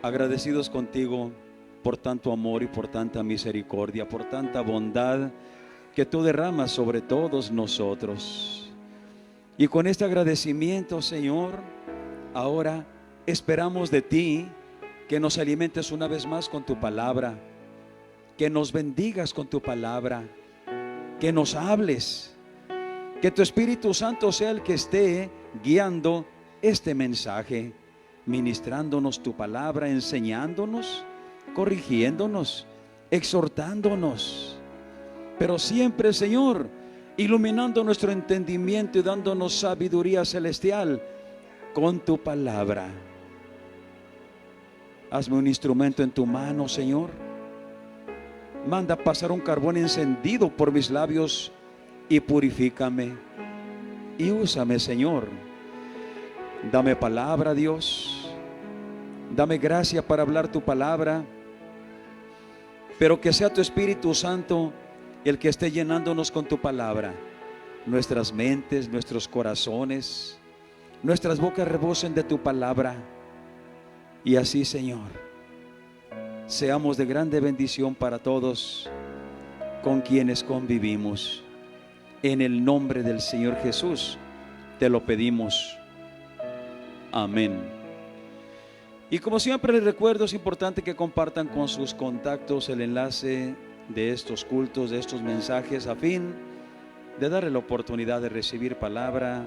agradecidos contigo por tanto amor y por tanta misericordia, por tanta bondad que tú derramas sobre todos nosotros. Y con este agradecimiento, Señor, ahora esperamos de ti que nos alimentes una vez más con tu palabra, que nos bendigas con tu palabra, que nos hables, que tu Espíritu Santo sea el que esté guiando este mensaje, ministrándonos tu palabra, enseñándonos, corrigiéndonos, exhortándonos, pero siempre, Señor, iluminando nuestro entendimiento y dándonos sabiduría celestial con tu palabra. Hazme un instrumento en tu mano, Señor. Manda pasar un carbón encendido por mis labios y purifícame y úsame, Señor. Dame palabra, Dios. Dame gracia para hablar tu palabra, pero que sea tu Espíritu Santo el que esté llenándonos con tu palabra. Nuestras mentes, nuestros corazones, nuestras bocas rebosen de tu palabra. Y así, Señor, seamos de grande bendición para todos con quienes convivimos. En el nombre del Señor Jesús te lo pedimos. Amén. Y como siempre les recuerdo, es importante que compartan con sus contactos el enlace de estos cultos, de estos mensajes, a fin de darle la oportunidad de recibir palabra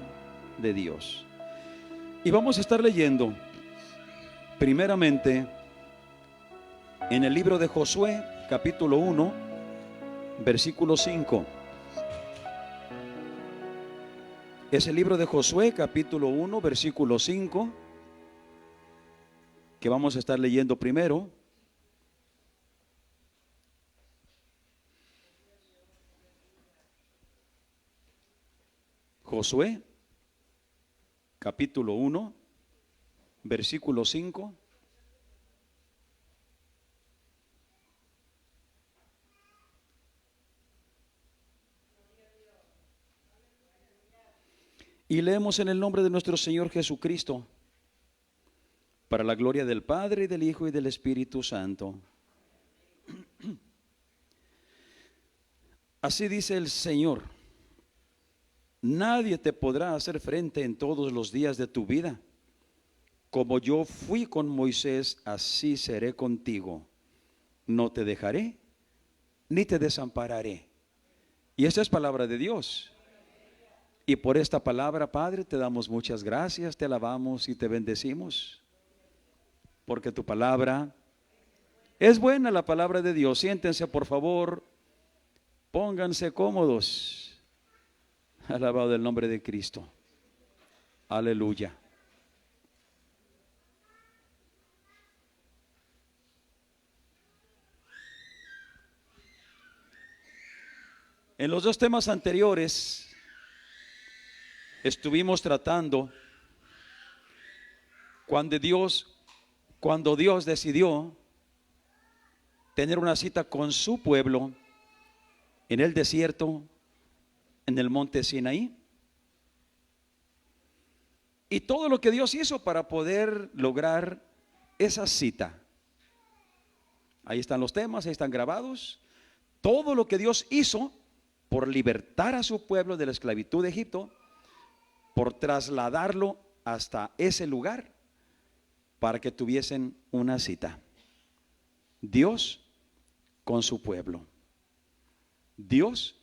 de Dios. Y vamos a estar leyendo primeramente en el libro de Josué, capítulo 1, versículo 5. Es el libro de Josué, capítulo 1, versículo 5, que vamos a estar leyendo primero. Josué, capítulo 1, versículo 5. Y leemos en el nombre de nuestro Señor Jesucristo, para la gloria del Padre, y del Hijo, y del Espíritu Santo. Así dice el Señor: nadie te podrá hacer frente en todos los días de tu vida. Como yo fui con Moisés, así seré contigo. No te dejaré, ni te desampararé. Y esta es palabra de Dios. Y por esta palabra, Padre, te damos muchas gracias, te alabamos y te bendecimos, porque tu palabra es buena, la palabra de Dios. Siéntense, por favor, pónganse cómodos. Alabado el nombre de Cristo. Aleluya. En los dos temas anteriores estuvimos tratando cuando Dios decidió tener una cita con su pueblo en el desierto, en el monte Sinaí, y todo lo que Dios hizo para poder lograr esa cita. Ahí están los temas, ahí están grabados. Todo lo que Dios hizo por libertar a su pueblo de la esclavitud de Egipto, por trasladarlo hasta ese lugar para que tuviesen una cita. Dios con su pueblo. Dios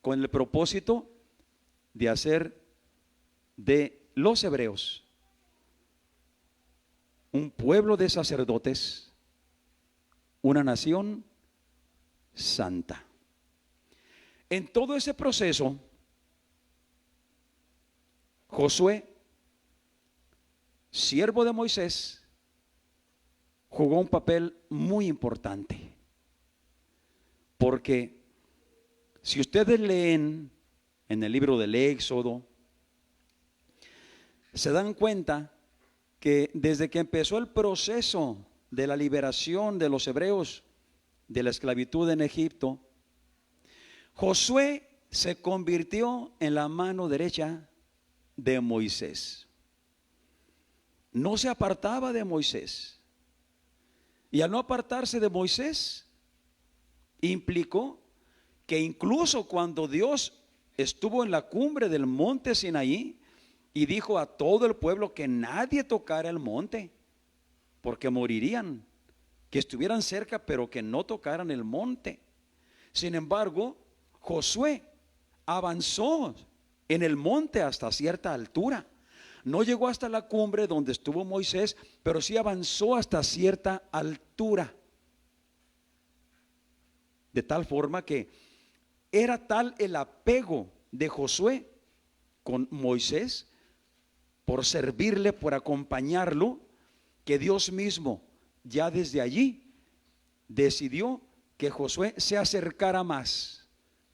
con el propósito de hacer de los hebreos un pueblo de sacerdotes, una nación santa. En todo ese proceso, Josué, siervo de Moisés, jugó un papel muy importante, porque si ustedes leen en el libro del Éxodo, se dan cuenta que desde que empezó el proceso de la liberación de los hebreos de la esclavitud en Egipto, Josué se convirtió en la mano derecha de Moisés. No se apartaba de Moisés. Y al no apartarse de Moisés, implicó que incluso cuando Dios estuvo en la cumbre del monte Sinaí y dijo a todo el pueblo que nadie tocara el monte, porque morirían, que estuvieran cerca pero que no tocaran el monte. Sin embargo, Josué avanzó en el monte hasta cierta altura. No llegó hasta la cumbre donde estuvo Moisés, pero sí avanzó hasta cierta altura. De tal forma que era tal el apego de Josué con Moisés por servirle, por acompañarlo, que Dios mismo ya desde allí decidió que Josué se acercara más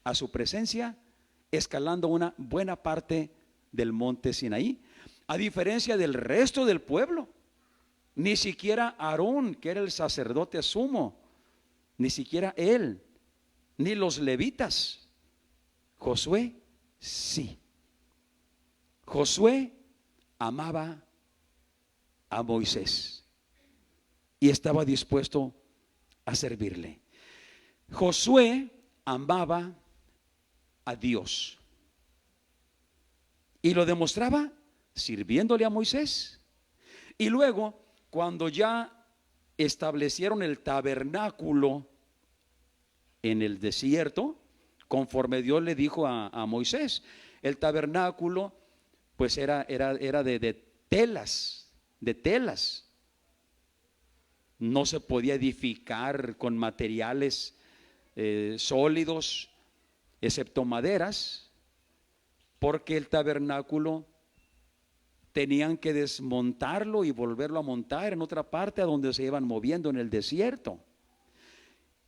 a su presencia, escalando una buena parte del monte Sinaí. A diferencia del resto del pueblo, ni siquiera Aarón, que era el sacerdote sumo, ni siquiera él, ni los levitas. Josué sí. Josué amaba a Moisés y estaba dispuesto a servirle. Josué amaba a Dios y lo demostraba sirviéndole a Moisés. Y luego, cuando ya establecieron el tabernáculo en el desierto, conforme Dios le dijo a Moisés, el tabernáculo pues era de telas. No se podía edificar con materiales sólidos, excepto maderas, porque el tabernáculo tenían que desmontarlo y volverlo a montar en otra parte a donde se iban moviendo en el desierto.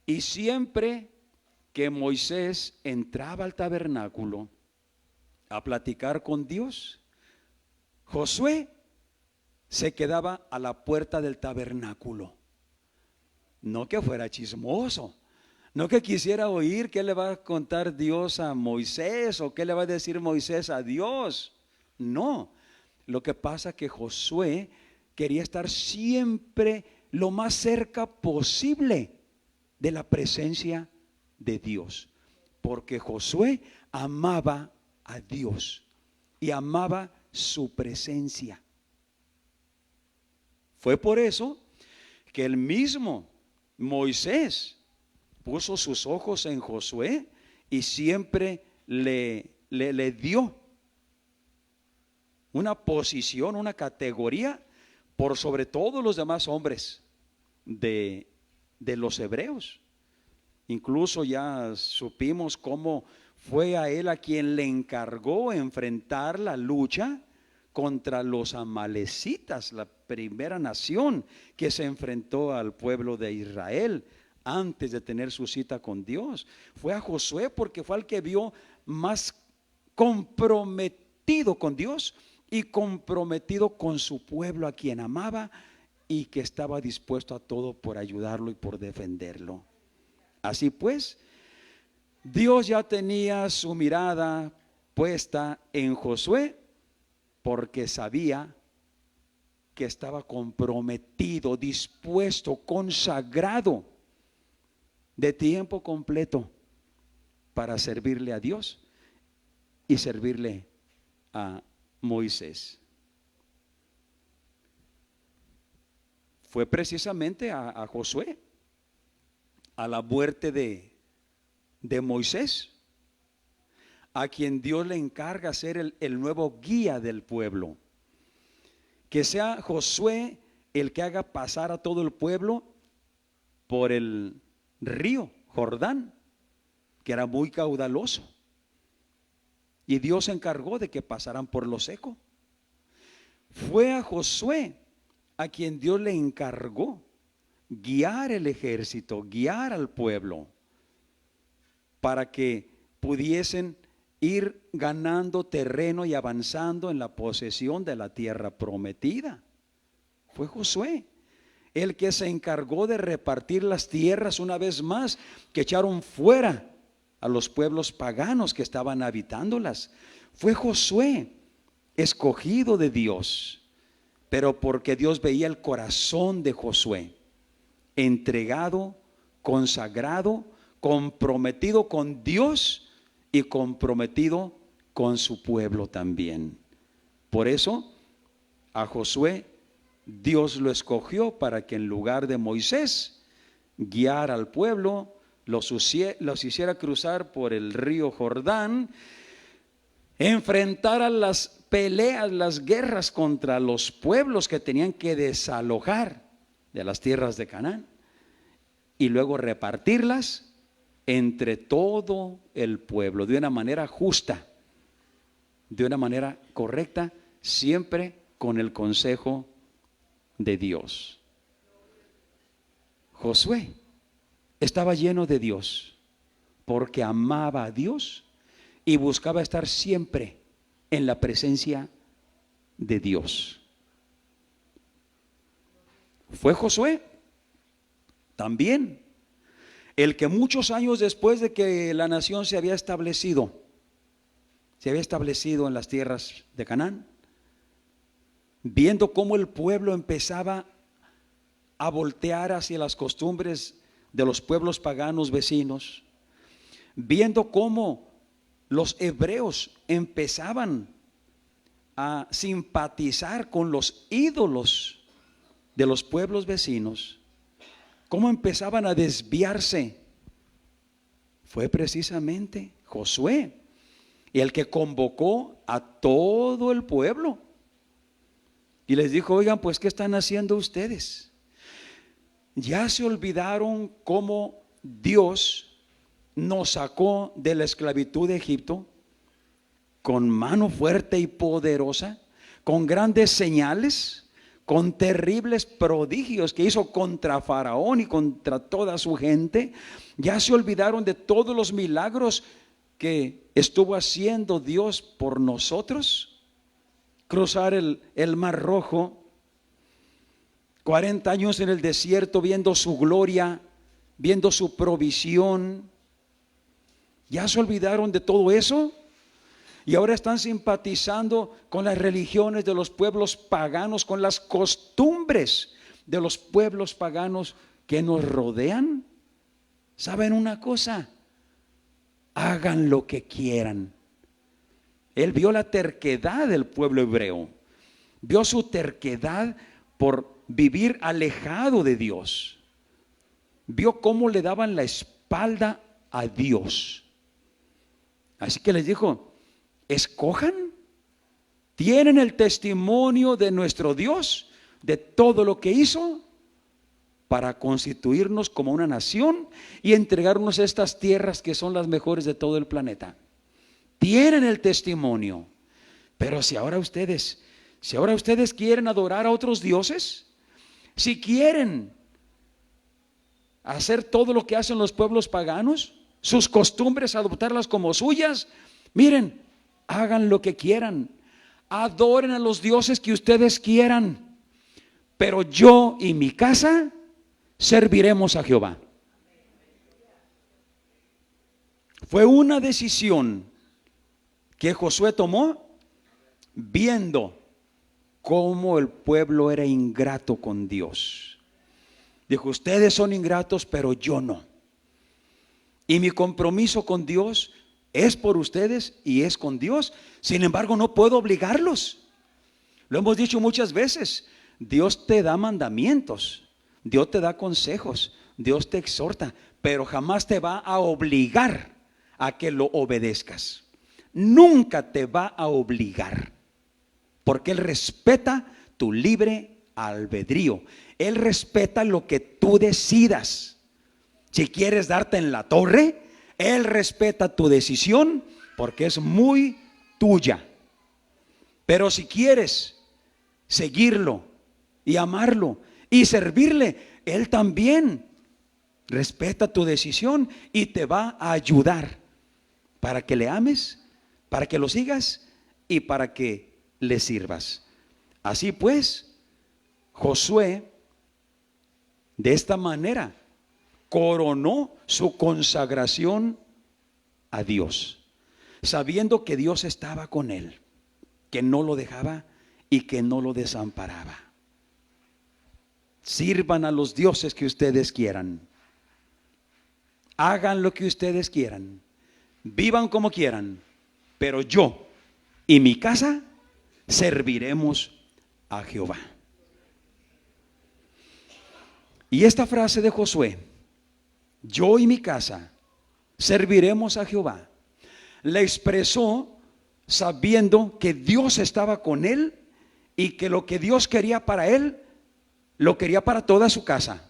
Y siempre que Moisés entraba al tabernáculo a platicar con Dios, Josué se quedaba a la puerta del tabernáculo. No que fuera chismoso, no que quisiera oír qué le va a contar Dios a Moisés o qué le va a decir Moisés a Dios. No, lo que pasa es que Josué quería estar siempre lo más cerca posible de la presencia de Dios, porque Josué amaba a Dios y amaba su presencia. Fue por eso que el mismo Moisés puso sus ojos en Josué y siempre le dio una posición, una categoría por sobre todos los demás hombres de los hebreos. Incluso ya supimos cómo fue a él a quien le encargó enfrentar la lucha contra los amalecitas, la primera nación que se enfrentó al pueblo de Israel antes de tener su cita con Dios. Fue a Josué porque fue al que vio más comprometido con Dios y comprometido con su pueblo a quien amaba y que estaba dispuesto a todo por ayudarlo y por defenderlo. Así pues, Dios ya tenía su mirada puesta en Josué porque sabía que estaba comprometido, dispuesto, consagrado de tiempo completo para servirle a Dios y servirle a Moisés. Fue precisamente a Josué, a la muerte de Moisés, a quien Dios le encarga ser el nuevo guía del pueblo. Que sea Josué el que haga pasar a todo el pueblo por el río Jordán, que era muy caudaloso. Y Dios se encargó de que pasaran por lo seco. Fue a Josué a quien Dios le encargó guiar el ejército, guiar al pueblo, para que pudiesen ir ganando terreno y avanzando en la posesión de la tierra prometida. Fue Josué el que se encargó de repartir las tierras una vez más, que echaron fuera a los pueblos paganos que estaban habitándolas. Fue Josué, escogido de Dios, pero porque Dios veía el corazón de Josué entregado, consagrado, comprometido con Dios y comprometido con su pueblo también. Por eso a Josué Dios lo escogió para que en lugar de Moisés guiara al pueblo, los hiciera cruzar por el río Jordán, enfrentara las peleas, las guerras contra los pueblos que tenían que desalojar de las tierras de Canaán y luego repartirlas entre todo el pueblo de una manera justa, de una manera correcta, siempre con el consejo de Dios. Josué estaba lleno de Dios porque amaba a Dios y buscaba estar siempre en la presencia de Dios. Fue Josué también el que muchos años después de que la nación se había establecido en las tierras de Canaán, viendo cómo el pueblo empezaba a voltear hacia las costumbres de los pueblos paganos vecinos, viendo cómo los hebreos empezaban a simpatizar con los ídolos de los pueblos vecinos, cómo empezaban a desviarse, fue precisamente Josué el que convocó a todo el pueblo y les dijo: oigan, pues ¿qué están haciendo ustedes? Ya se olvidaron cómo Dios nos sacó de la esclavitud de Egipto con mano fuerte y poderosa, con grandes señales, con terribles prodigios que hizo contra Faraón y contra toda su gente. Ya se olvidaron de todos los milagros que estuvo haciendo Dios por nosotros. Cruzar el Mar Rojo, 40 años en el desierto viendo su gloria, viendo su provisión. Ya se olvidaron de todo eso y ahora están simpatizando con las religiones de los pueblos paganos, con las costumbres de los pueblos paganos que nos rodean. ¿Saben una cosa? Hagan lo que quieran. Él vio la terquedad del pueblo hebreo, vio su terquedad por vivir alejado de Dios, vio cómo le daban la espalda a Dios. Así que les dijo: escojan, tienen el testimonio de nuestro Dios, de todo lo que hizo para constituirnos como una nación y entregarnos estas tierras que son las mejores de todo el planeta. Tienen el testimonio. Pero si ahora ustedes quieren adorar a otros dioses, si quieren hacer todo lo que hacen los pueblos paganos, sus costumbres, adoptarlas como suyas, miren, hagan lo que quieran, adoren a los dioses que ustedes quieran, pero yo y mi casa serviremos a Jehová. Fue una decisión que Josué tomó viendo cómo el pueblo era ingrato con Dios. Dijo: ustedes son ingratos, pero yo no. Y mi compromiso con Dios es por ustedes y es con Dios. Sin embargo, no puedo obligarlos. Lo hemos dicho muchas veces. Dios te da mandamientos, Dios te da consejos, Dios te exhorta, pero jamás te va a obligar a que lo obedezcas. Nunca te va a obligar, porque Él respeta tu libre albedrío. Él respeta lo que tú decidas. Si quieres darte en la torre, Él respeta tu decisión porque es muy tuya. Pero si quieres seguirlo y amarlo y servirle, Él también respeta tu decisión y te va a ayudar para que le ames, para que lo sigas y para que le sirvas. Así pues, Josué de esta manera coronó su consagración a Dios, sabiendo que Dios estaba con él, que no lo dejaba y que no lo desamparaba. Sirvan a los dioses que ustedes quieran. Hagan lo que ustedes quieran. Vivan como quieran. Pero yo y mi casa serviremos a Jehová. Y esta frase de Josué, yo y mi casa serviremos a Jehová, la expresó sabiendo que Dios estaba con él y que lo que Dios quería para él, lo quería para toda su casa.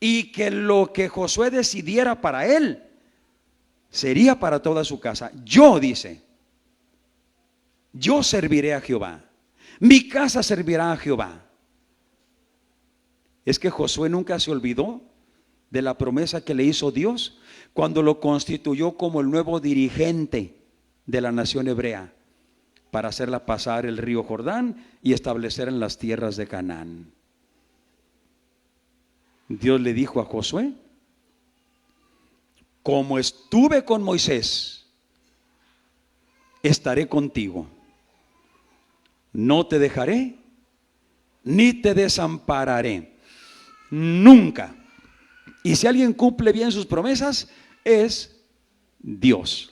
Y que lo que Josué decidiera para él, sería para toda su casa. Yo, dice, yo serviré a Jehová. Mi casa servirá a Jehová. Es que Josué nunca se olvidó de la promesa que le hizo Dios cuando lo constituyó como el nuevo dirigente de la nación hebrea para hacerla pasar el río Jordán y establecer en las tierras de Canaán. Dios le dijo a Josué: como estuve con Moisés, estaré contigo. No te dejaré ni te desampararé. Nunca. Y si alguien cumple bien sus promesas, es Dios.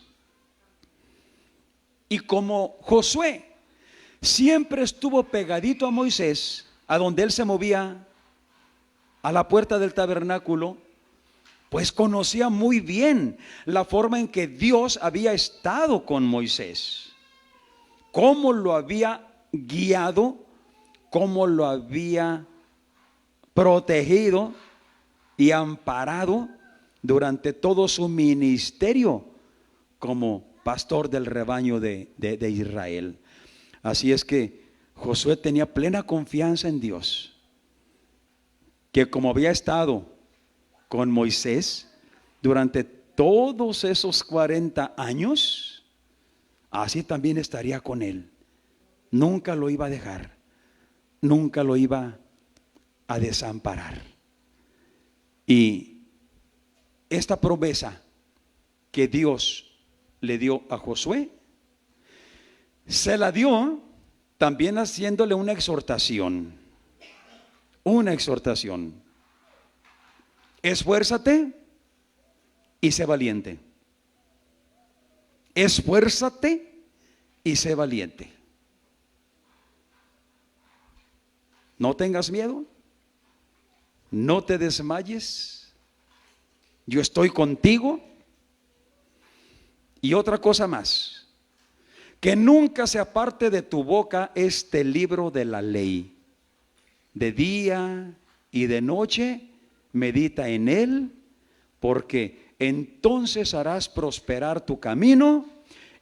Y como Josué siempre estuvo pegadito a Moisés, a donde él se movía, a la puerta del tabernáculo, pues conocía muy bien la forma en que Dios había estado con Moisés, cómo lo había guiado, cómo lo había protegido y amparado durante todo su ministerio como pastor del rebaño de Israel. Así es que Josué tenía plena confianza en Dios, que como había estado con Moisés durante todos esos 40 años, así también estaría con él. Nunca lo iba a dejar, nunca lo iba a desamparar. Y esta promesa que Dios le dio a Josué, se la dio también haciéndole una exhortación. Una exhortación. Esfuérzate y sé valiente. Esfuérzate y sé valiente. No tengas miedo. No te desmayes. Yo estoy contigo. Y otra cosa más, que nunca se aparte de tu boca este libro de la ley. De día y de noche medita en él, porque entonces harás prosperar tu camino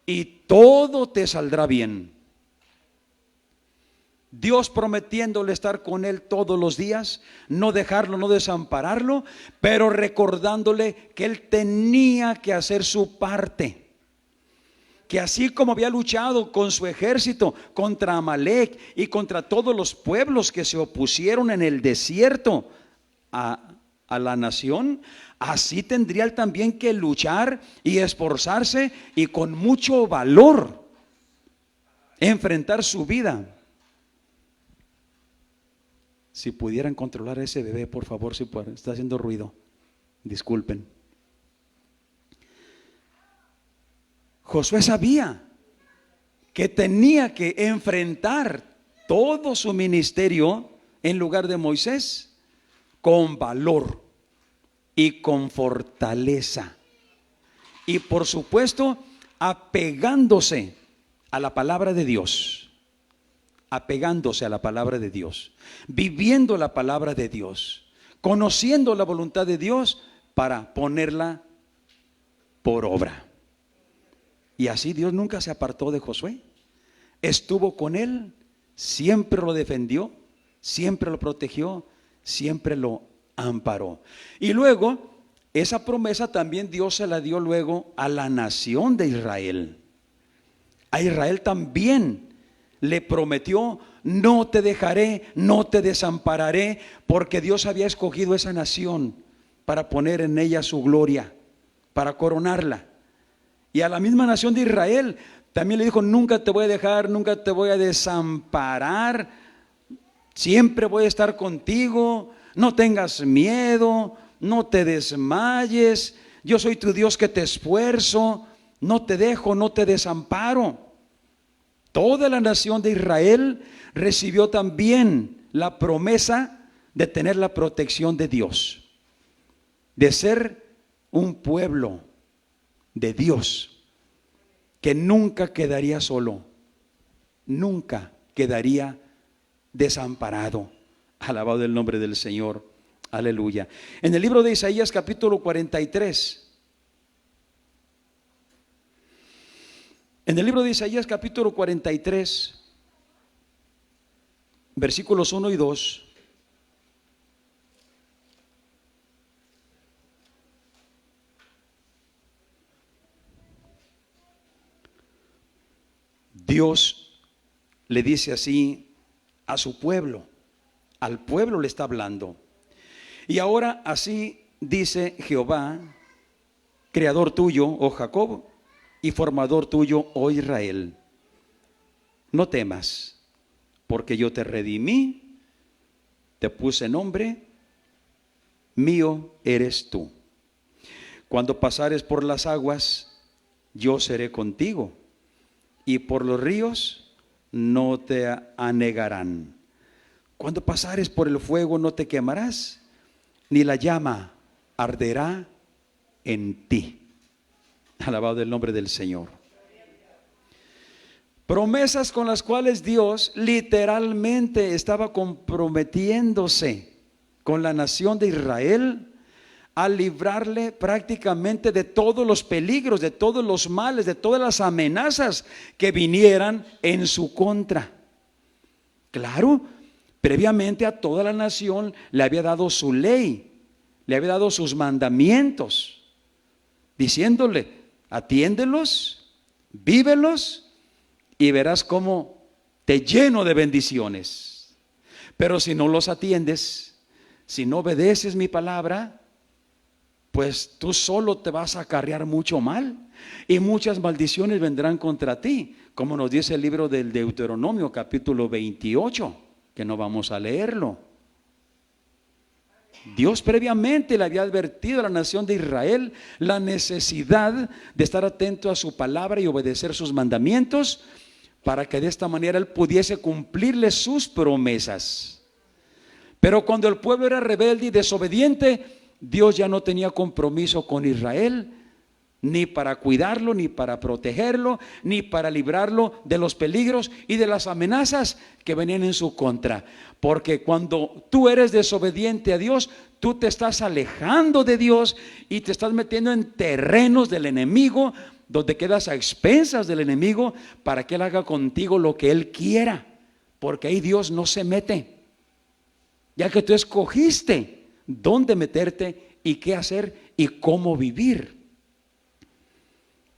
y todo te saldrá bien. Dios prometiéndole estar con él todos los días, no dejarlo, no desampararlo, pero recordándole que él tenía que hacer su parte. Que así como había luchado con su ejército contra Amalek y contra todos los pueblos que se opusieron en el desierto a la nación, así tendría él también que luchar y esforzarse y con mucho valor enfrentar su vida. Si pudieran controlar a ese bebé, por favor, si pueden, está haciendo ruido, disculpen. Josué sabía que tenía que enfrentar todo su ministerio en lugar de Moisés con valor y con fortaleza. Y por supuesto, apegándose a la palabra de Dios. Apegándose a la palabra de Dios. Viviendo la palabra de Dios. Conociendo la voluntad de Dios para ponerla por obra. Y así Dios nunca se apartó de Josué. Estuvo con él, siempre lo defendió, siempre lo protegió, siempre lo amparó. Y luego, esa promesa también Dios se la dio luego a la nación de Israel. A Israel también le prometió: no te dejaré, no te desampararé, porque Dios había escogido esa nación para poner en ella su gloria, para coronarla. Y a la misma nación de Israel también le dijo: nunca te voy a dejar, nunca te voy a desamparar. Siempre voy a estar contigo, no tengas miedo, no te desmayes, yo soy tu Dios que te esfuerzo, no te dejo, no te desamparo. Toda la nación de Israel recibió también la promesa de tener la protección de Dios, de ser un pueblo de Dios que nunca quedaría solo, nunca quedaría desamparado. Alabado el nombre del Señor. Aleluya. En el libro de Isaías capítulo 43. En el libro de Isaías capítulo 43, versículos 1 y 2. Dios le dice así a su pueblo, al pueblo le está hablando. Y ahora así dice Jehová, creador tuyo, oh Jacob, y formador tuyo, oh Israel. No temas, porque yo te redimí, te puse nombre, mío eres tú. Cuando pasares por las aguas, yo seré contigo, y por los ríos no te anegarán. Cuando pasares por el fuego, no te quemarás, ni la llama arderá en ti. Alabado el nombre del Señor. Promesas con las cuales Dios literalmente estaba comprometiéndose con la nación de Israel a librarle prácticamente de todos los peligros, de todos los males, de todas las amenazas que vinieran en su contra. Claro, previamente a toda la nación le había dado su ley, le había dado sus mandamientos, diciéndole: atiéndelos, vívelos y verás cómo te lleno de bendiciones. Pero si no los atiendes, si no obedeces mi palabra, pues tú solo te vas a acarrear mucho mal y muchas maldiciones vendrán contra ti, como nos dice el libro del Deuteronomio capítulo 28, que no vamos a leerlo. Dios previamente le había advertido a la nación de Israel la necesidad de estar atento a su palabra y obedecer sus mandamientos, para que de esta manera Él pudiese cumplirle sus promesas. Pero cuando el pueblo era rebelde y desobediente, Dios ya no tenía compromiso con Israel, ni para cuidarlo, ni para protegerlo, ni para librarlo de los peligros y de las amenazas que venían en su contra. Porque cuando tú eres desobediente a Dios, tú te estás alejando de Dios y te estás metiendo en terrenos del enemigo, donde quedas a expensas del enemigo para que Él haga contigo lo que Él quiera. Porque ahí Dios no se mete, ya que tú escogiste dónde meterte y qué hacer y cómo vivir.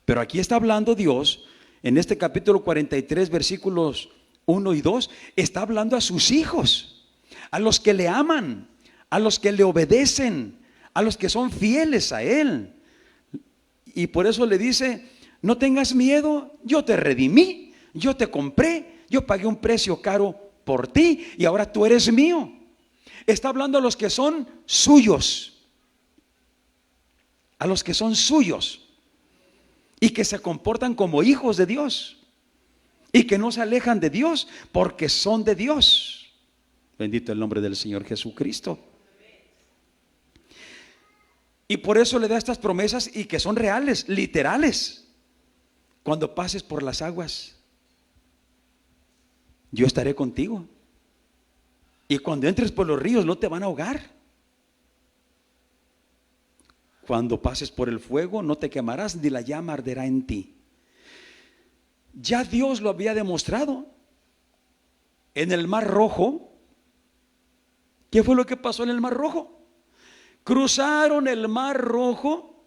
Pero aquí está hablando Dios, en este capítulo 43, versículos 1 y 2, está hablando a sus hijos, a los que le aman, a los que le obedecen, a los que son fieles a Él. Y por eso le dice: no tengas miedo, yo te redimí, yo te compré, yo pagué un precio caro por ti y ahora tú eres mío. Está hablando a los que son suyos, a los que son suyos y que se comportan como hijos de Dios y que no se alejan de Dios porque son de Dios. Bendito el nombre del Señor Jesucristo. Y por eso le da estas promesas, y que son reales, literales. Cuando pases por las aguas, yo estaré contigo. Y cuando entres por los ríos, no te van a ahogar. Cuando pases por el fuego, no te quemarás, ni la llama arderá en ti. Ya Dios lo había demostrado en el Mar Rojo. ¿Qué fue lo que pasó en el Mar Rojo? Cruzaron el Mar Rojo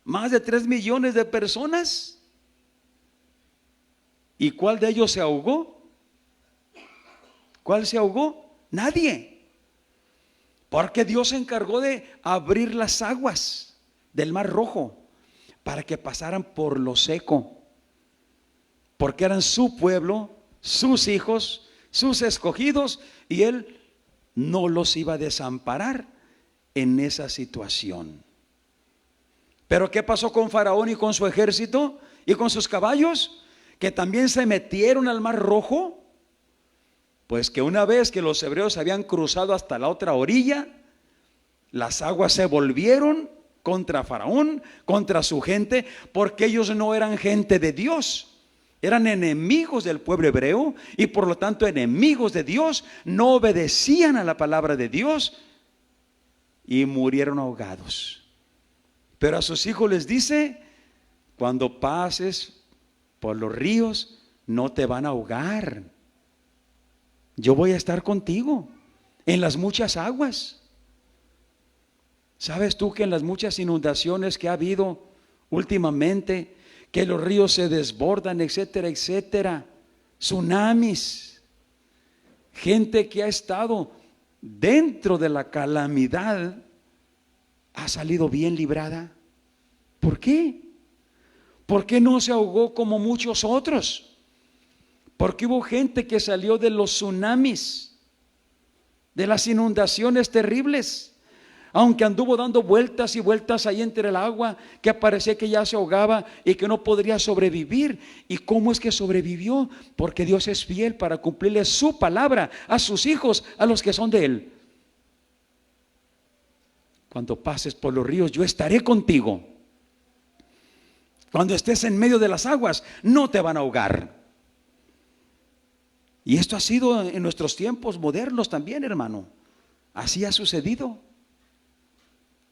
más de 3 millones de personas. ¿Y cuál de ellos se ahogó? ¿Cuál se ahogó? Nadie. Porque Dios se encargó de abrir las aguas del Mar Rojo para que pasaran por lo seco. Porque eran su pueblo, sus hijos, sus escogidos, y Él no los iba a desamparar en esa situación. Pero ¿qué pasó con Faraón y con su ejército y con sus caballos? Que también se metieron al Mar Rojo. Pues que una vez que los hebreos habían cruzado hasta la otra orilla, las aguas se volvieron contra Faraón, contra su gente, porque ellos no eran gente de Dios, eran enemigos del pueblo hebreo, y por lo tanto enemigos de Dios, no obedecían a la palabra de Dios y murieron ahogados. Pero a sus hijos les dice: cuando pases por los ríos, no te van a ahogar. Yo voy a estar contigo en las muchas aguas. ¿Sabes tú que en las muchas inundaciones que ha habido últimamente, que los ríos se desbordan, etcétera, etcétera, tsunamis, gente que ha estado dentro de la calamidad ha salido bien librada? ¿Por qué? ¿Por qué no se ahogó como muchos otros? Porque hubo gente que salió de los tsunamis, de las inundaciones terribles, aunque anduvo dando vueltas y vueltas ahí entre el agua, que parecía que ya se ahogaba y que no podría sobrevivir. ¿Y cómo es que sobrevivió? Porque Dios es fiel para cumplirle su palabra a sus hijos, a los que son de Él. Cuando pases por los ríos, yo estaré contigo. Cuando estés en medio de las aguas, no te van a ahogar. Y esto ha sido en nuestros tiempos modernos también, hermano. Así ha sucedido.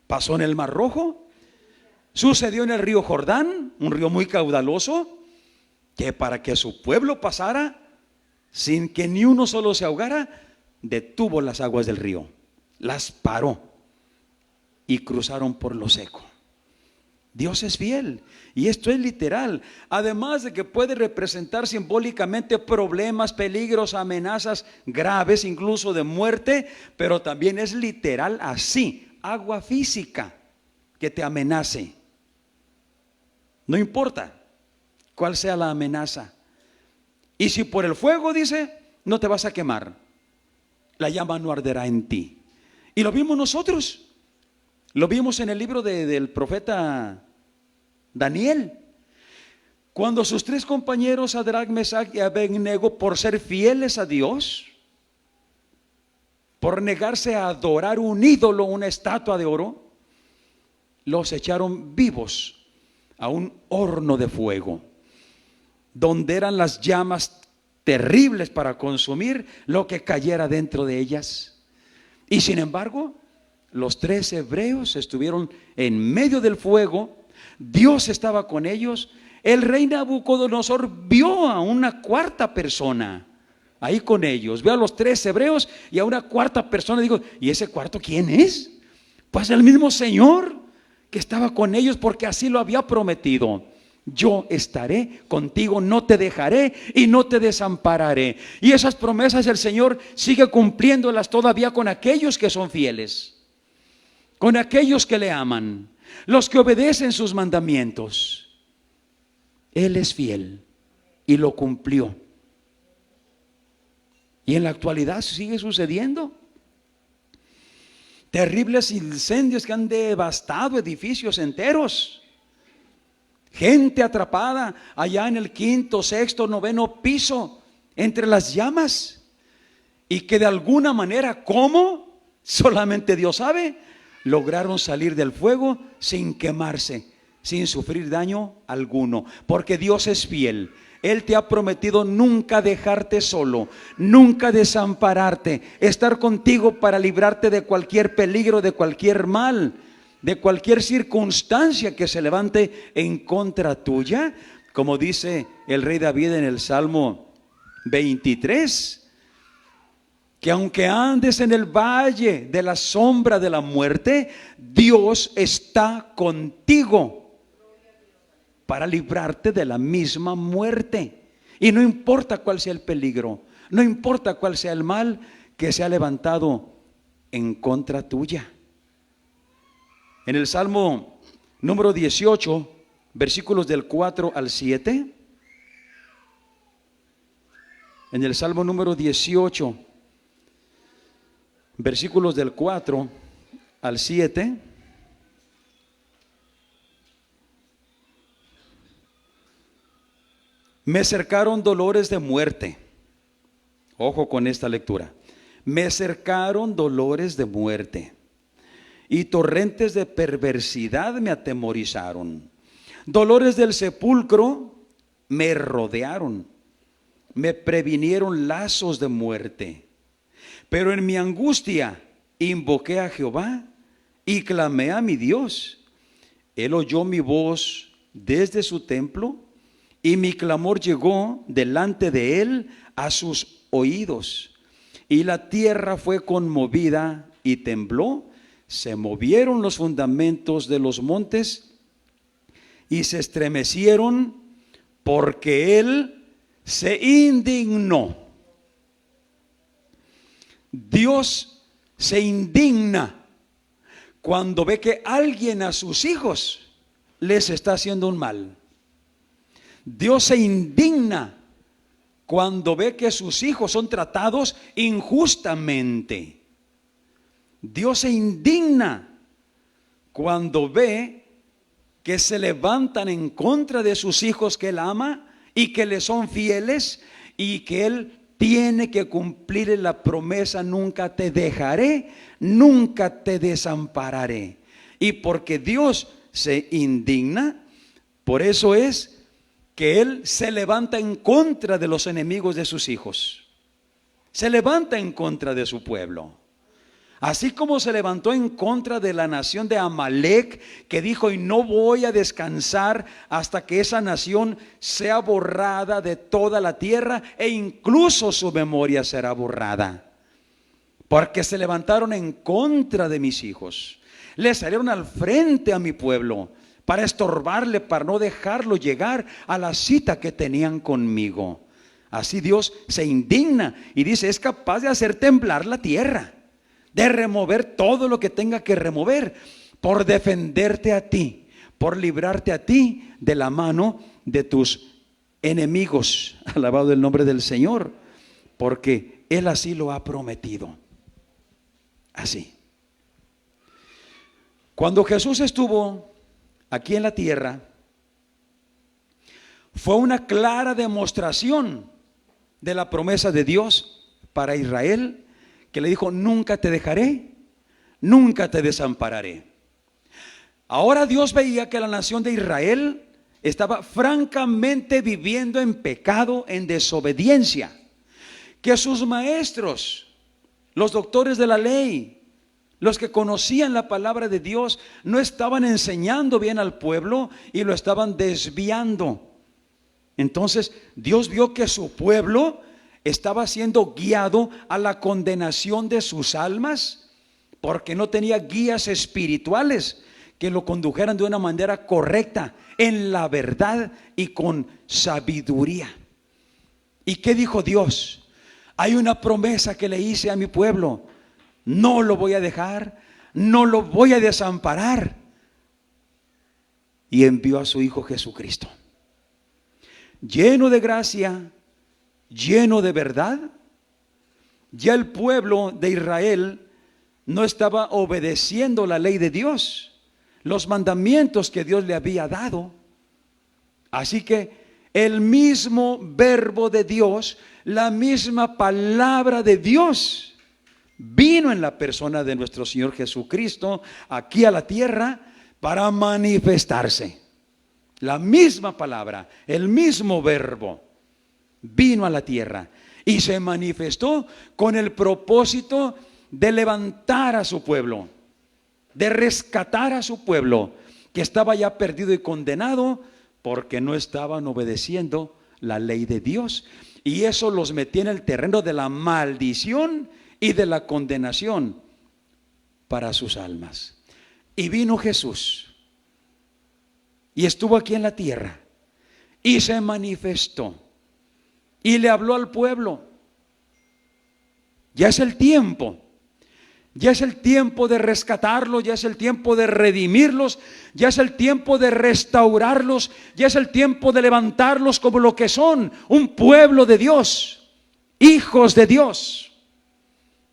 Pasó en el Mar Rojo, sucedió en el río Jordán, un río muy caudaloso, que para que su pueblo pasara sin que ni uno solo se ahogara, detuvo las aguas del río, las paró y cruzaron por lo seco. Dios es fiel, y esto es literal. Además de que puede representar simbólicamente problemas, peligros, amenazas graves, incluso de muerte, pero también es literal así. Agua física que te amenace. No importa cuál sea la amenaza. Y si por el fuego, dice, no te vas a quemar, la llama no arderá en ti. Y lo vimos nosotros. Lo vimos en el libro del profeta Daniel, cuando sus tres compañeros Sadrach, Mesach y Abednego, por ser fieles a Dios, por negarse a adorar un ídolo, una estatua de oro, los echaron vivos a un horno de fuego, donde eran las llamas terribles para consumir lo que cayera dentro de ellas. Y sin embargo, los tres hebreos estuvieron en medio del fuego. Dios estaba con ellos. El rey Nabucodonosor vio a una cuarta persona ahí con ellos. Vio a los tres hebreos y a una cuarta persona. Digo, ¿y ese cuarto quién es? Pues el mismo Señor que estaba con ellos, porque así lo había prometido. Yo estaré contigo, no te dejaré y no te desampararé. Y esas promesas el Señor sigue cumpliéndolas todavía con aquellos que son fieles, con aquellos que le aman, los que obedecen sus mandamientos. Él es fiel y lo cumplió. Y en la actualidad sigue sucediendo. Terribles incendios que han devastado edificios enteros. Gente atrapada allá en el quinto, sexto, noveno piso, entre las llamas. Y que de alguna manera, ¿cómo? Solamente Dios sabe, lograron salir del fuego sin quemarse, sin sufrir daño alguno, porque Dios es fiel. Él te ha prometido nunca dejarte solo, nunca desampararte, estar contigo para librarte de cualquier peligro, de cualquier mal, de cualquier circunstancia que se levante en contra tuya. Como dice el rey David en el Salmo 23, que aunque andes en el valle de la sombra de la muerte, Dios está contigo para librarte de la misma muerte. Y no importa cuál sea el peligro, no importa cuál sea el mal que se ha levantado en contra tuya. En el Salmo número 18, versículos del 4 al 7, En el Salmo número 18, versículos del 4 al 7. Me cercaron dolores de muerte. Ojo con esta lectura. Me cercaron dolores de muerte, y torrentes de perversidad me atemorizaron. Dolores del sepulcro me rodearon, me previnieron lazos de muerte. Pero en mi angustia invoqué a Jehová y clamé a mi Dios. Él oyó mi voz desde su templo, y mi clamor llegó delante de él a sus oídos. Y la tierra fue conmovida y tembló, se movieron los fundamentos de los montes y se estremecieron, porque él se indignó. Dios se indigna cuando ve que alguien a sus hijos les está haciendo un mal. Dios se indigna cuando ve que sus hijos son tratados injustamente. Dios se indigna cuando ve que se levantan en contra de sus hijos que Él ama y que le son fieles, y que Él tiene que cumplir la promesa: nunca te dejaré, nunca te desampararé. Y porque Dios se indigna, por eso es que Él se levanta en contra de los enemigos de sus hijos. Se levanta en contra de su pueblo. Así como se levantó en contra de la nación de Amalec, que dijo: y no voy a descansar hasta que esa nación sea borrada de toda la tierra, e incluso su memoria será borrada. Porque se levantaron en contra de mis hijos, le salieron al frente a mi pueblo para estorbarle, para no dejarlo llegar a la cita que tenían conmigo. Así Dios se indigna y dice: es capaz de hacer temblar la tierra, de remover todo lo que tenga que remover, por defenderte a ti, por librarte a ti de la mano de tus enemigos. Alabado el nombre del Señor, porque Él así lo ha prometido. Así. Cuando Jesús estuvo aquí en la tierra, fue una clara demostración de la promesa de Dios para Israel, que le dijo: nunca te dejaré, nunca te desampararé. Ahora Dios veía que la nación de Israel estaba francamente viviendo en pecado, en desobediencia, que sus maestros, los doctores de la ley, los que conocían la palabra de Dios, no estaban enseñando bien al pueblo y lo estaban desviando. Entonces Dios vio que su pueblo estaba siendo guiado a la condenación de sus almas, porque no tenía guías espirituales que lo condujeran de una manera correcta, en la verdad y con sabiduría. ¿Y qué dijo Dios? Hay una promesa que le hice a mi pueblo: no lo voy a dejar, no lo voy a desamparar. Y envió a su Hijo Jesucristo, lleno de gracia, lleno de verdad. Ya el pueblo de Israel no estaba obedeciendo la ley de Dios, los mandamientos que Dios le había dado. Así que el mismo verbo de Dios, la misma palabra de Dios, vino en la persona de nuestro Señor Jesucristo aquí a la tierra para manifestarse. La misma palabra, el mismo verbo vino a la tierra y se manifestó con el propósito de levantar a su pueblo, de rescatar a su pueblo que estaba ya perdido y condenado porque no estaban obedeciendo la ley de Dios. Y eso los metía en el terreno de la maldición y de la condenación para sus almas. Y vino Jesús y estuvo aquí en la tierra y se manifestó y le habló al pueblo. Ya es el tiempo. Ya es el tiempo de rescatarlos, ya es el tiempo de redimirlos, ya es el tiempo de restaurarlos, ya es el tiempo de levantarlos como lo que son, un pueblo de Dios. hijos de Dios,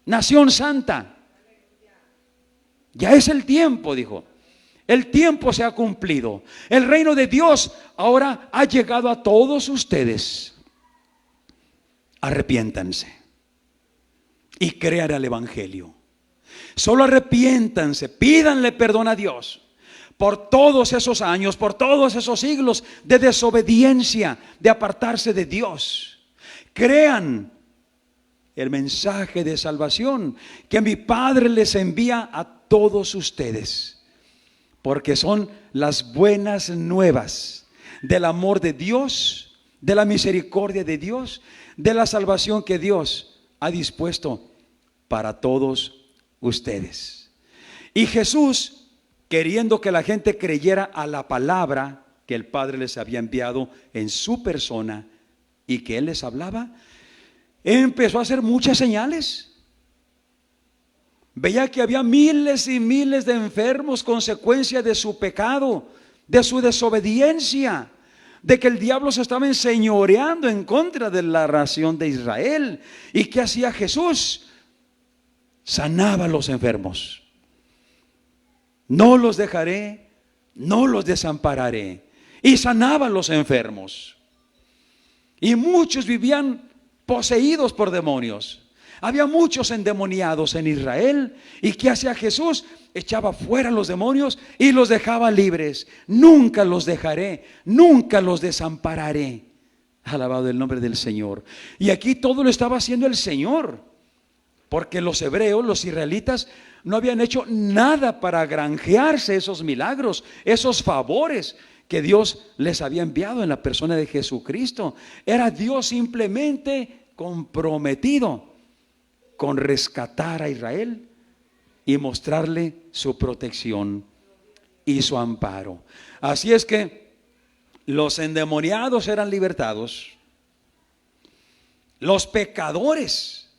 nación santa. Ya es el tiempo, dijo. El tiempo se ha cumplido. El reino de Dios ahora ha llegado a todos ustedes. Arrepiéntanse y crean el evangelio. Solo arrepiéntanse, pídanle perdón a Dios por todos esos años, por todos esos siglos de desobediencia, de apartarse de Dios. Crean el mensaje de salvación que mi Padre les envía a todos ustedes, porque son las buenas nuevas del amor de Dios, de la misericordia de Dios, de la salvación que Dios ha dispuesto para todos ustedes. Y Jesús, queriendo que la gente creyera a la palabra que el Padre les había enviado en su persona y que Él les hablaba, empezó a hacer muchas señales. Veía que había miles y miles de enfermos, consecuencia de su pecado, de su desobediencia, de que el diablo se estaba enseñoreando en contra de la nación de Israel. ¿Y qué hacía Jesús? Sanaba a los enfermos. No los dejaré, no los desampararé. Y sanaba a los enfermos. Y muchos vivían poseídos por demonios. Había muchos endemoniados en Israel. ¿Y qué hacía Jesús? Echaba fuera los demonios y los dejaba libres. Nunca los dejaré, nunca los desampararé. Alabado el nombre del Señor. Y aquí todo lo estaba haciendo el Señor, porque los hebreos, los israelitas, no habían hecho nada para granjearse esos milagros, esos favores que Dios les había enviado en la persona de Jesucristo. Era Dios simplemente comprometido con rescatar a Israel y mostrarle su protección y su amparo. Así es que los endemoniados eran libertados. Los pecadores,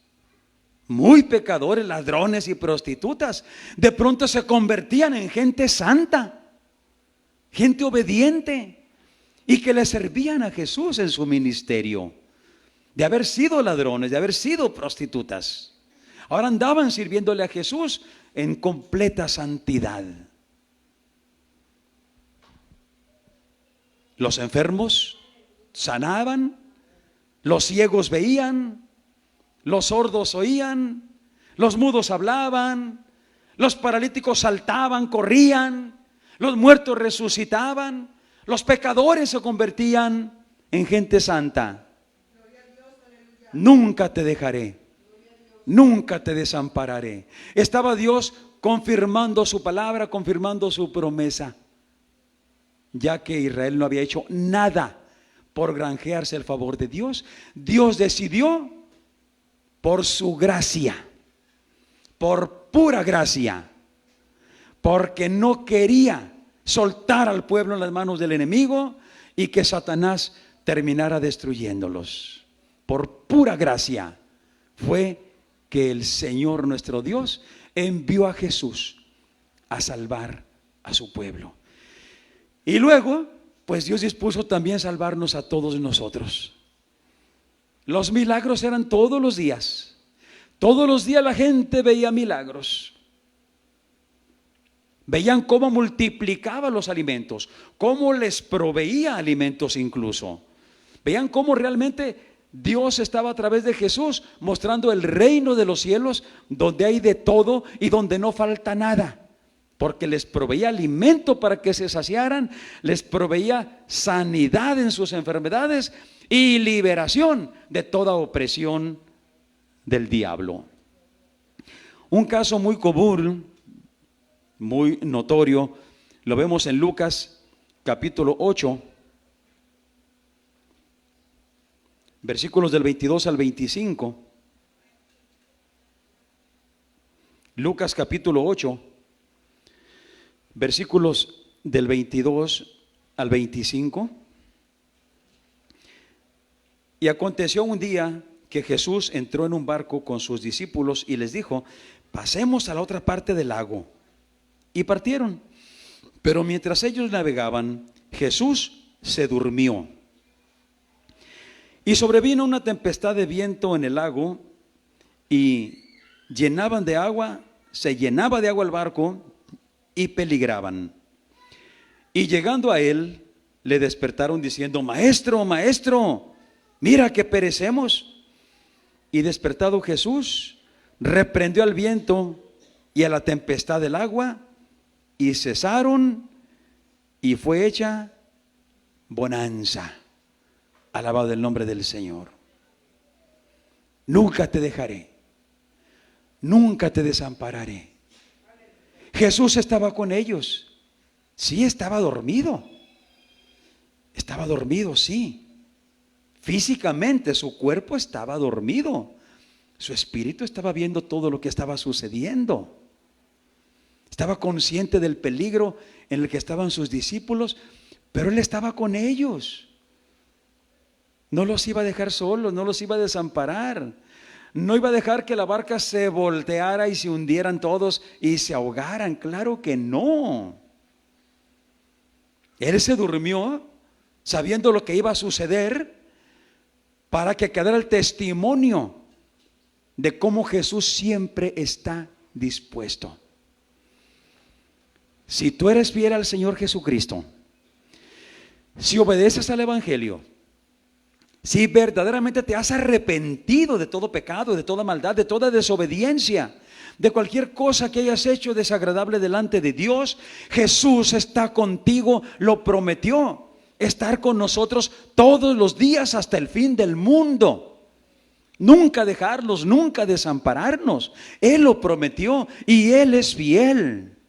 muy pecadores, ladrones y prostitutas, de pronto se convertían en gente santa, gente obediente, y que le servían a Jesús en su ministerio. De haber sido ladrones, de haber sido prostitutas, ahora andaban sirviéndole a Jesús en completa santidad. Los enfermos sanaban, los ciegos veían, los sordos oían, los mudos hablaban, los paralíticos saltaban, corrían, los muertos resucitaban, los pecadores se convertían en gente santa. Nunca te dejaré, nunca te desampararé. Estaba Dios confirmando su palabra, confirmando su promesa, ya que Israel no había hecho nada por granjearse el favor de Dios. Dios decidió, por su gracia, por pura gracia, porque no quería soltar al pueblo en las manos del enemigo y que Satanás terminara destruyéndolos. Por pura gracia fue que el Señor nuestro Dios envió a Jesús a salvar a su pueblo. Y luego, pues Dios dispuso también salvarnos a todos nosotros. Los milagros eran todos los días. Todos los días la gente veía milagros. Veían cómo multiplicaba los alimentos, cómo les proveía alimentos incluso. Veían cómo realmente Dios estaba a través de Jesús mostrando el reino de los cielos, donde hay de todo y donde no falta nada, porque les proveía alimento para que se saciaran, les proveía sanidad en sus enfermedades y liberación de toda opresión del diablo. Un caso muy común, muy notorio, lo vemos en Lucas capítulo 8, versículos del 22 al 25. Lucas capítulo 8, versículos del 22 al 25. Y aconteció un día que Jesús entró en un barco con sus discípulos y les dijo: pasemos a la otra parte del lago. Y partieron. Pero mientras ellos navegaban, Jesús se durmió. Y sobrevino una tempestad de viento en el lago y llenaban de agua, se llenaba de agua el barco y peligraban. Y llegando a él, le despertaron diciendo: Maestro, maestro, mira que perecemos. Y despertado Jesús, reprendió al viento y a la tempestad del agua, y cesaron, y fue hecha bonanza. Alabado el nombre del Señor. Nunca te dejaré, nunca te desampararé. Jesús estaba con ellos. Sí, estaba dormido. Estaba dormido, sí. Físicamente su cuerpo estaba dormido. Su espíritu estaba viendo todo lo que estaba sucediendo. Estaba consciente del peligro en el que estaban sus discípulos, pero él estaba con ellos. No los iba a dejar solos, no los iba a desamparar. No iba a dejar que la barca se volteara y se hundieran todos y se ahogaran. Claro que no. Él se durmió sabiendo lo que iba a suceder, para que quedara el testimonio de cómo Jesús siempre está dispuesto. Si tú eres fiel al Señor Jesucristo, si obedeces al Evangelio, si verdaderamente te has arrepentido de todo pecado, de toda maldad, de toda desobediencia, de cualquier cosa que hayas hecho desagradable delante de Dios, Jesús está contigo, lo prometió, estar con nosotros todos los días hasta el fin del mundo. Nunca dejarlos, nunca desampararnos. Él lo prometió y Él es fiel.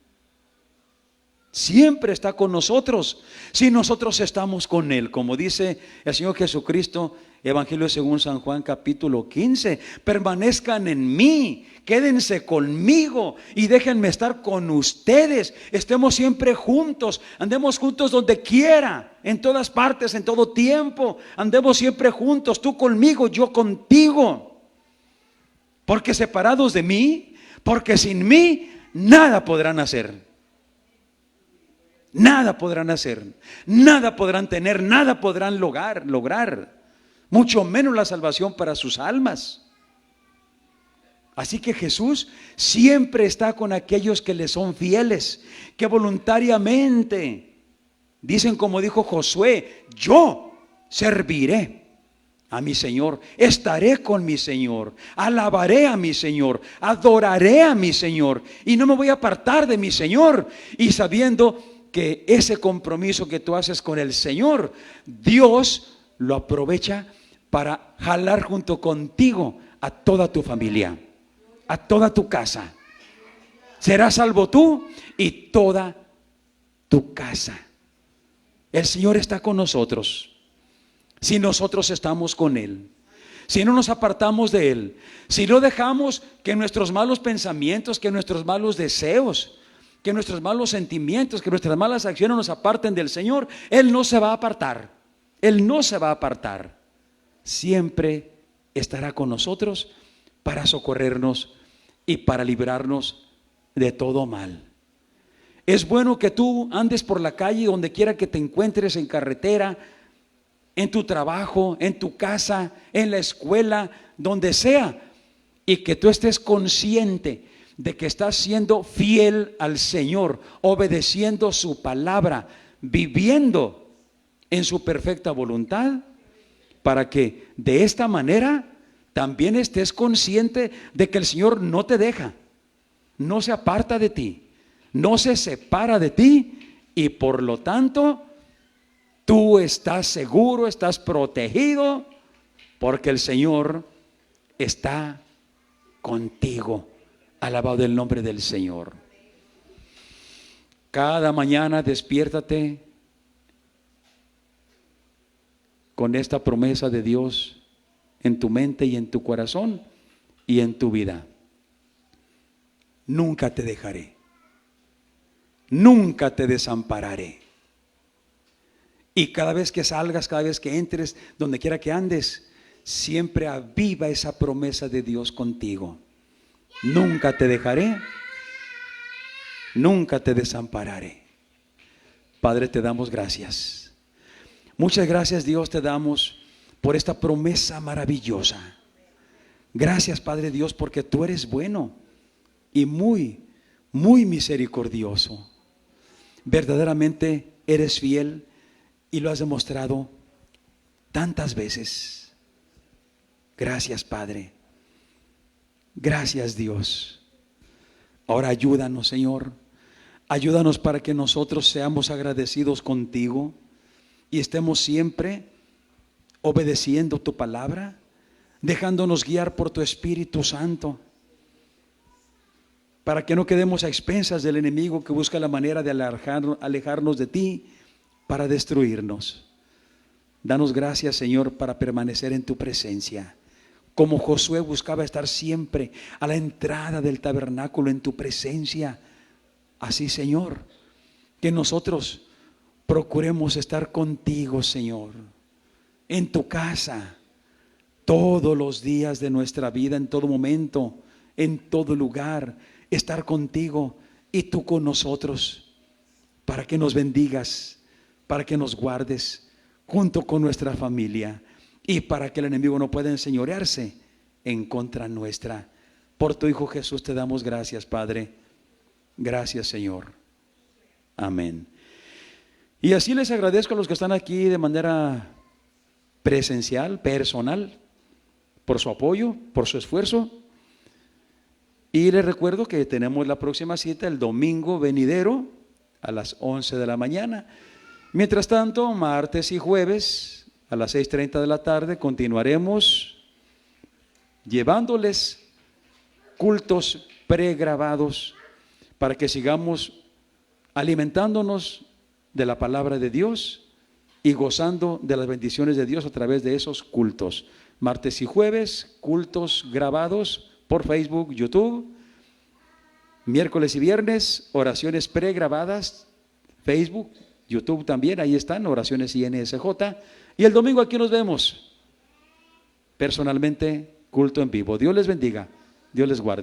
Siempre está con nosotros, si nosotros estamos con Él, como dice el Señor Jesucristo, Evangelio según San Juan capítulo 15, permanezcan en mí, quédense conmigo y déjenme estar con ustedes. Estemos siempre juntos, andemos juntos donde quiera, en todas partes, en todo tiempo, andemos siempre juntos, tú conmigo, yo contigo. Porque separados de mí, porque sin mí, nada podrán hacer. Nada podrán hacer, nada podrán tener, nada podrán lograr, mucho menos la salvación para sus almas. Así que Jesús siempre está con aquellos que le son fieles, que voluntariamente dicen, como dijo Josué: yo serviré a mi Señor, estaré con mi Señor, alabaré a mi Señor, adoraré a mi Señor y no me voy a apartar de mi Señor. Y sabiendo que ese compromiso que tú haces con el Señor, Dios lo aprovecha para jalar junto contigo a toda tu familia, a toda tu casa. Serás salvo tú y toda tu casa. El Señor está con nosotros, si nosotros estamos con Él, si no nos apartamos de Él, si no dejamos que nuestros malos pensamientos, que nuestros malos deseos, que nuestros malos sentimientos, que nuestras malas acciones nos aparten del Señor, Él no se va a apartar. Él no se va a apartar. Siempre estará con nosotros para socorrernos y para librarnos de todo mal. Es bueno que tú andes por la calle, donde quiera que te encuentres, en carretera, en tu trabajo, en tu casa, en la escuela, donde sea, y que tú estés consciente de que estás siendo fiel al Señor, obedeciendo su palabra, viviendo en su perfecta voluntad, para que de esta manera también estés consciente de que el Señor no te deja, no se aparta de ti, no se separa de ti, y por lo tanto tú estás seguro, estás protegido, porque el Señor está contigo. Alabado el nombre del Señor. Cada mañana despiértate con esta promesa de Dios en tu mente y en tu corazón y en tu vida. Nunca te dejaré, nunca te desampararé. Y cada vez que salgas, cada vez que entres, donde quiera que andes, siempre aviva esa promesa de Dios contigo. Nunca te dejaré, nunca te desampararé. Padre, te damos gracias. Muchas gracias, Dios, te damos por esta promesa maravillosa. Gracias, Padre Dios, porque tú eres bueno y muy, muy misericordioso. Verdaderamente eres fiel y lo has demostrado tantas veces. Gracias, Padre. Gracias, Dios. Ahora ayúdanos, Señor. Ayúdanos para que nosotros seamos agradecidos contigo y estemos siempre obedeciendo tu palabra, dejándonos guiar por tu Espíritu Santo, para que no quedemos a expensas del enemigo que busca la manera de alejarnos de ti para destruirnos. Danos gracias, Señor, para permanecer en tu presencia, como Josué buscaba estar siempre a la entrada del tabernáculo en tu presencia. Así, Señor, que nosotros procuremos estar contigo, Señor, en tu casa, todos los días de nuestra vida, en todo momento, en todo lugar, estar contigo y tú con nosotros, para que nos bendigas, para que nos guardes junto con nuestra familia y para que el enemigo no pueda enseñorearse en contra nuestra. Por tu Hijo Jesús te damos gracias, Padre. Gracias, Señor. Amén. Y así les agradezco a los que están aquí de manera presencial, personal, por su apoyo, por su esfuerzo. Y les recuerdo que tenemos la próxima cita el domingo venidero a las 11 de la mañana. Mientras tanto, martes y jueves a las 6:30 de la tarde continuaremos llevándoles cultos pregrabados para que sigamos alimentándonos de la palabra de Dios y gozando de las bendiciones de Dios a través de esos cultos. Martes y jueves, cultos grabados por Facebook, YouTube. Miércoles y viernes, oraciones pregrabadas, Facebook, YouTube también, ahí están, oraciones INSJ. Y el domingo aquí nos vemos, personalmente, culto en vivo. Dios les bendiga, Dios les guarde.